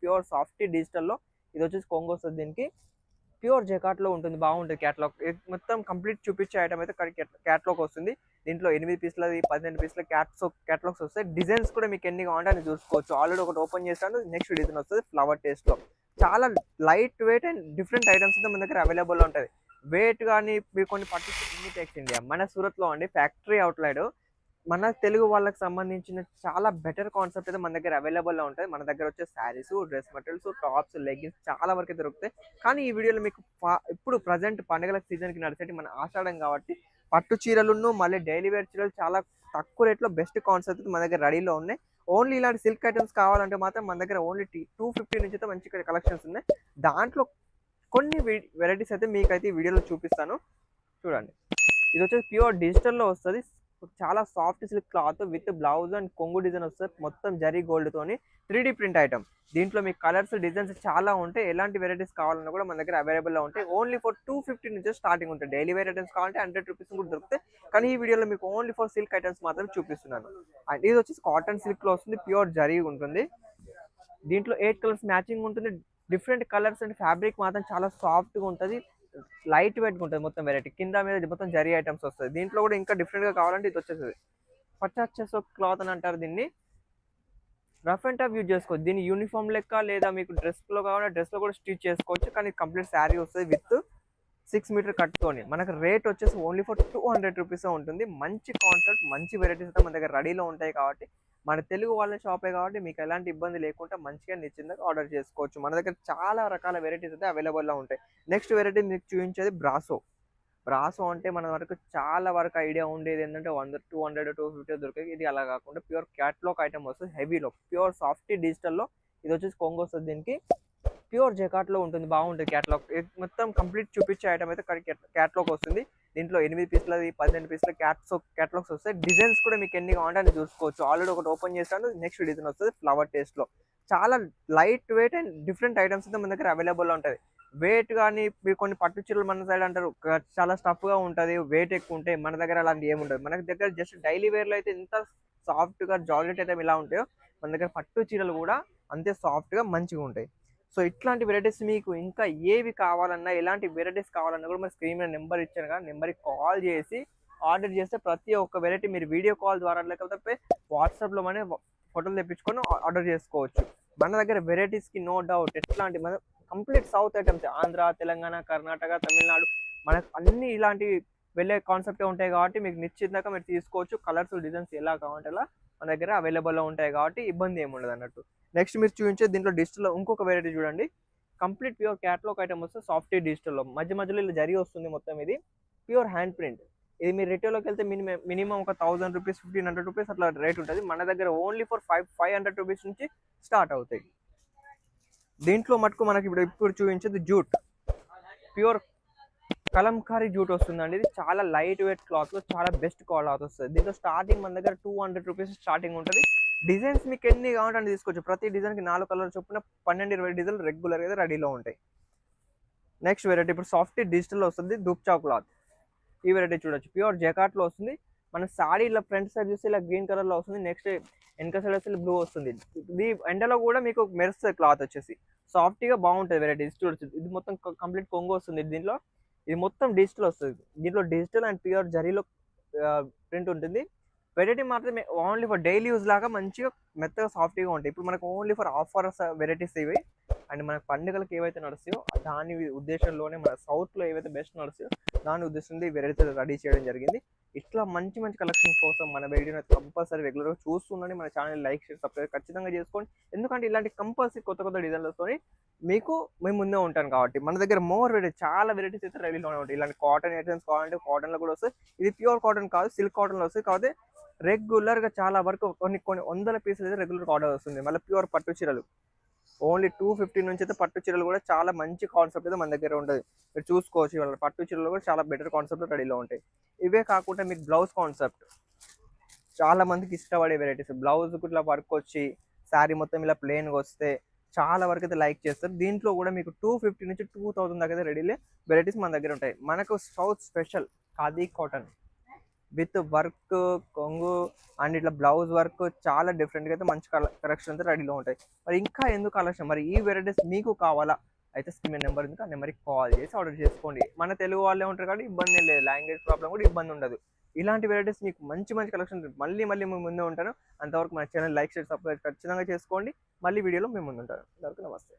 Pure soft డిజిటల్లో. ఇది వచ్చేసి కొంగు వస్తుంది దీనికి. ప్యూర్ జకాట్లో ఉంటుంది, బాగుంటుంది క్యాట్లాగ్. మొత్తం కంప్లీట్ చూపించే ఐటమ్ అయితే క్యాట్లాగ్ వస్తుంది. దీంట్లో 8 పీసులది 12 పీసుల క్యాట్లాగ్స్ వస్తాయి. డిజైన్స్ కూడా మీకు ఎన్ని కావాలంటే అని చూసుకోవచ్చు. ఆల్రెడీ ఒకటి ఓపెన్ చేస్తాను, నెక్స్ట్ డిజైన్ వస్తుంది ఫ్లవర్ టేస్ట్లో. చాలా light weight and different items అయితే మన దగ్గర అవైలబుల్ ఉంటుంది. వెయిట్ కానీ మీరు కొన్ని పట్టించి టెక్స్ ఇండియా మన సూరత్లో అండి, ఫ్యాక్టరీ అవుట్లైడ్. మన తెలుగు వాళ్ళకి సంబంధించిన చాలా బెటర్ కాన్సెప్ట్ అయితే మన దగ్గర అవైలబుల్లో ఉంటుంది. మన దగ్గర వచ్చే saris, dress materials, tops, leggings చాలా వరకు దొరుకుతాయి. కానీ ఈ వీడియోలో మీకు ఇప్పుడు ప్రజెంట్ పండుగల సీజన్కి నడిచేటి మన ఆషాఢం కాబట్టి పట్టు చీరలును మళ్ళీ డైలీ వేర్ చీరలు చాలా తక్కువ రేట్లో బెస్ట్ కాన్సెప్ట్ మన దగ్గర రెడీలో ఉన్నాయి. ఓన్లీ ఇలాంటి సిల్క్ ఐటమ్స్ కావాలంటే మాత్రం మన దగ్గర ఓన్లీ 250 నుంచి అయితే మంచి కలెక్షన్స్ ఉన్నాయి. దాంట్లో కొన్ని వెరైటీస్ అయితే మీకైతే ఈ వీడియోలో చూపిస్తాను, చూడండి. ఇది వచ్చేసి ప్యూర్ డిజిటల్లో వస్తుంది. చాలా soft silk cloth with blouse and కొంగు డిజైన్ వస్తుంది. మొత్తం జరీ గోల్డ్ తోని 3D ప్రింట్ ఐటమ్. దీంట్లో మీకు కలర్స్, డిజైన్స్ చాలా ఉంటాయి. ఎలాంటి వెరైటీస్ కావాలన్నా కూడా మన దగ్గర అవైలబుల్లో ఉంటాయి. ఓన్లీ ఫర్ 250 నుంచి స్టార్టింగ్ ఉంటాయి. డైలీ వేర్ ఐటమ్స్ కావాలంటే 100 రూపీస్ కూడా దొరుకుతాయి. కానీ ఈ వీడియోలో మీకు ఓన్లీ ఫర్ సిల్క్ ఐటమ్స్ మాత్రం చూపిస్తున్నాను. అండ్ ఇది వచ్చేసి కాటన్ సిల్క్ లో వస్తుంది, ప్యూర్ జరీ ఉంటుంది. దీంట్లో 8 కలర్స్ మ్యాచింగ్ ఉంటుంది. డిఫరెంట్ కలర్స్ అండ్ ఫ్యాబ్రిక్ మాత్రం చాలా సాఫ్ట్గా ఉంటుంది, లైట్ వెయిట్గా ఉంటుంది. మొత్తం వెరైటీ కింద మీద మొత్తం జరీ ఐటమ్స్ వస్తుంది. దీంట్లో కూడా ఇంకా డిఫరెంట్గా కావాలంటే ఇది వచ్చేస్తుంది పచాచెస్ క్లాత్ అని అంటారు దీన్ని. రఫ్ అండ్ టఫ్ యూజ్ చేసుకోవచ్చు. దీన్ని యూనిఫామ్ లెక్క లేదా మీకు డ్రెస్లో కావాలంటే డ్రెస్లో కూడా స్టిచ్ చేసుకోవచ్చు. కానీ కంప్లీట్ శారీ వస్తుంది విత్ 6 మీటర్ కట్తోని. మనకు రేట్ వచ్చేసి ఓన్లీ ఫర్ 200 రూపీస్ ఉంటుంది. మంచి కాన్సెప్ట్, మంచి వెరైటీస్ అయితే మన దగ్గర రెడీలో ఉంటాయి. కాబట్టి మన తెలుగు వాళ్ళ షాపే కాబట్టి మీకు ఎలాంటి ఇబ్బంది లేకుండా మంచిగా నిశ్చింతగా ఆర్డర్ చేసుకోవచ్చు. మన దగ్గర చాలా రకాల వెరైటీస్ అయితే అవైలబుల్లో ఉంటాయి. నెక్స్ట్ వెరైటీ మీకు చూపించేది బ్రాసో. బ్రాసో అంటే మన వరకు చాలా వరకు ఐడియా ఉండేది ఏంటంటే 100, 200, 250 దొరికాయి. ఇది అలా కాకుండా ప్యూర్ క్యాట్లాగ్ ఐటమ్ వస్తుంది, హెవీలో ప్యూర్ సాఫ్ట్ డిజిటల్లో. ఇది వచ్చేసి కొంగు వస్తుంది దీనికి. ప్యూర్ జకాట్లో ఉంటుంది, బాగుంటుంది క్యాట్లాగ్. మొత్తం కంప్లీట్ చూపించే ఐటమ్ అయితే క్యాట్లాగ్ వస్తుంది. దీంట్లో 8 పీసులది 12 పీసుల క్యాట్లాగ్స్ వస్తాయి. డిజైన్స్ కూడా మీకు ఎన్ని కావాలంటే అని చూసుకోవచ్చు. ఆల్రెడీ ఒకటి ఓపెన్ చేస్తాను, నెక్స్ట్ డిజైన్ వస్తుంది ఫ్లవర్ టేస్ట్లో. చాలా light weight and different items అయితే మన దగ్గర అవైలబుల్లో ఉంటుంది. వెయిట్ కానీ మీరు కొన్ని పట్టు చీరలు మన సైడ్ అంటారు చాలా స్టఫ్గా ఉంటుంది, వెయిట్ ఎక్కువ ఉంటాయి. మన దగ్గర అలాంటి ఏముంటుంది. మన దగ్గర జస్ట్ డైలీ వేర్లో అయితే ఎంత సాఫ్ట్గా జార్జెట్ అయితే ఇలా ఉంటాయో మన దగ్గర పట్టు చీరలు కూడా అంతే సాఫ్ట్గా మంచిగా ఉంటాయి. సో ఇట్లాంటి వెరైటీస్ మీకు ఇంకా ఏవి కావాలన్నా, ఎలాంటి వెరైటీస్ కావాలన్నా కూడా మన స్క్రీన్ మీద నెంబర్ ఇచ్చాను కదా, నెంబర్కి కాల్ చేసి ఆర్డర్ చేస్తే ప్రతి ఒక్క వెరైటీ మీరు వీడియో కాల్ ద్వారా లేకపోతే వాట్సాప్లో మన ఫోటోలు తెప్పించుకొని ఆర్డర్ చేసుకోవచ్చు. మన దగ్గర వెరైటీస్కి నో డౌట్ ఎట్లాంటి మన complete south items, Andhra, Telangana, Karnataka, Tamil Nadu, మనకు అన్ని ఇలాంటి వెళ్ళే కాన్సెప్టే ఉంటాయి. కాబట్టి మీకు నిశ్చితంగా మీరు తీసుకోవచ్చు. కలర్స్, డిజైన్స్ ఎలా కావాలంటే అలా మన దగ్గర అవైలబుల్లో ఉంటాయి. కాబట్టి ఇబ్బంది ఏమి ఉండదు అన్నట్టు. నెక్స్ట్ మీరు చూపించే దీంట్లో డిజిటల్లో ఇంకొక వెరైటీ చూడండి. కంప్లీట్ ప్యూర్ క్యాట్లాగ్ ఐటమ్ వస్తుంది సాఫ్ట్ డిజిటల్లో. మధ్యలో ఇలా జరీ వస్తుంది. మొత్తం ఇది ప్యూర్ హ్యాండ్ ప్రింట్. ఇది మీరు రిటైల్లోకి వెళ్తే మినిమం ఒక 1000 రూపీస్, 1500 రూపీస్ అట్లా రేట్ ఉంటుంది. మన దగ్గర ఓన్లీ ఫర్ 500 రూపీస్ నుంచి స్టార్ట్ అవుతాయి. దీంట్లో మటుకు మనకి ఇప్పుడు చూపించేది జూట్, ప్యూర్ కలంకారీ జూట్ వస్తుందండి. ఇది చాలా లైట్ వెయిట్ క్లాత్లో చాలా బెస్ట్ క్లాత్ వస్తుంది. దీంట్లో స్టార్టింగ్ మన దగ్గర 200 రూపీస్ స్టార్టింగ్ ఉంటుంది. డిజైన్స్ మీకు ఎన్ని కావాలంటే తీసుకోవచ్చు. ప్రతి డిజైన్కి 4 కలర్ చొప్పున 12-20 డిజైన్లు రెగ్యులర్గా అయితే రెడీలో ఉంటాయి. నెక్స్ట్ వెరైటీ ఇప్పుడు సాఫ్ట్ డిజిటల్లో వస్తుంది దూప్చా క్లాత్. ఈ వెరైటీ చూడొచ్చు, ప్యూర్ జకాట్లో వస్తుంది. మన సారీ ఇలా ఫ్రంట్ సైడ్ చూస్తే ఇలా గ్రీన్ కలర్లో వస్తుంది. నెక్స్ట్ వెనక సైడ్ వస్తే బ్లూ వస్తుంది. ఇది ఎండలో కూడా మీకు మెరుస్తుంది క్లాత్ వచ్చేసి. సాఫ్ట్గా బాగుంటుంది వెరైటీస్ చూడొచ్చు. ఇది మొత్తం కంప్లీట్ కొంగు వస్తుంది దీంట్లో. ఇది మొత్తం డిజిటల్ వస్తుంది. దీంట్లో డిజిటల్ అండ్ ప్యూర్ జరీలో ప్రింట్ ఉంటుంది. వెరైటీ మాత్రం ఓన్లీ ఫర్ డైలీ యూజ్ లాగా మంచిగా మెత్తగా సాఫ్ట్గా ఉంటాయి. ఇప్పుడు మనకు ఓన్లీ ఫర్ ఆఫర్స్ వెరైటీస్ ఇవి. అండ్ మన పండుగలకు ఏవైతే నడుస్తాయో దాని ఉద్దేశంలోనే మన సౌత్లో ఏవైతే బెస్ట్ నడుస్తాయో దాని ఉద్దేశంతో ఈ వెరైటీ రెడీ చేయడం జరిగింది. ఇట్లా మంచి మంచి కలెక్షన్ కోసం మన వీడియోని కంపల్సరీ రెగ్యులర్గా చూస్తుందని మన ఛానల్ లైక్, షేర్, సబ్స్క్రైబ్ ఖచ్చితంగా చేసుకోండి. ఎందుకంటే ఇలాంటి కంపల్సరీ కొత్త డిజైన్లతో మీకు మేము ముందే ఉంటాను. కాబట్టి మన దగ్గర మోర్ వెరైటీ చాలా వెరైటీస్ అయితే రెడీలోనే ఉంటాయి. ఇలాంటి కాటన్ ఐటమ్స్ కావాలంటే కాటన్లో కూడా వస్తాయి. ఇది ప్యూర్ కాటన్ కాదు, సిల్క్ కాటన్లో వస్తాయి. కాబట్టి రెగ్యులర్గా చాలా వరకు కొన్ని 100 పీసులు అయితే రెగ్యులర్గా ఆర్డర్ వస్తుంది. మళ్ళీ ప్యూర్ పట్టు చీరలు ఓన్లీ 250 నుంచి అయితే పట్టు చీరలు కూడా చాలా మంచి కాన్సెప్ట్ అయితే మన దగ్గర ఉంటుంది. మీరు చూసుకోవచ్చు. ఇవాళ పట్టు చీరలు కూడా చాలా బెటర్ కాన్సెప్ట్ రెడీలో ఉంటాయి. ఇవే కాకుండా మీకు బ్లౌజ్ కాన్సెప్ట్ చాలా మందికి ఇష్టపడే వెరైటీస్. బ్లౌజ్ ఇట్లా వర్క్ వచ్చి శారీ మొత్తం ఇలా ప్లెయిన్గా వస్తే చాలా వరకు అయితే లైక్ చేస్తారు. దీంట్లో కూడా మీకు 250 నుంచి 2000 దాకా అయితే రెడీలే వెరైటీస్ మన దగ్గర ఉంటాయి. మనకు south special khadi cotton. With work కొంగు అండ్ ఇట్లా బ్లౌజ్ వర్క్ చాలా డిఫరెంట్గా అయితే మంచి కలెక్షన్ అయితే రెడీలో ఉంటాయి. మరి ఇంకా ఎందుకు కలెక్షన్, మరి ఈ వెరైటీస్ మీకు కావాలా అయితే స్క్రీన్ నెంబర్ ఉంది, ఆ నెంబర్కి కాల్ చేసి ఆర్డర్ చేసుకోండి. మన తెలుగు వాళ్ళే ఉంటారు కాబట్టి ఇబ్బంది లేదు, లాంగ్వేజ్ ప్రాబ్లం కూడా ఇబ్బంది ఉండదు. ఇలాంటి వెరైటీస్ మీకు మంచి మంచి కలెక్షన్ మళ్ళీ మళ్ళీ మేము ముందే ఉంటాను. అంతవరకు మన ఛానల్ లైక్ షేర్ సబ్స్క్రైబ్ ఖచ్చితంగా చేసుకోండి. మళ్ళీ వీడియోలో మేము ముందు ఉంటాను. అందరికీ నమస్తే.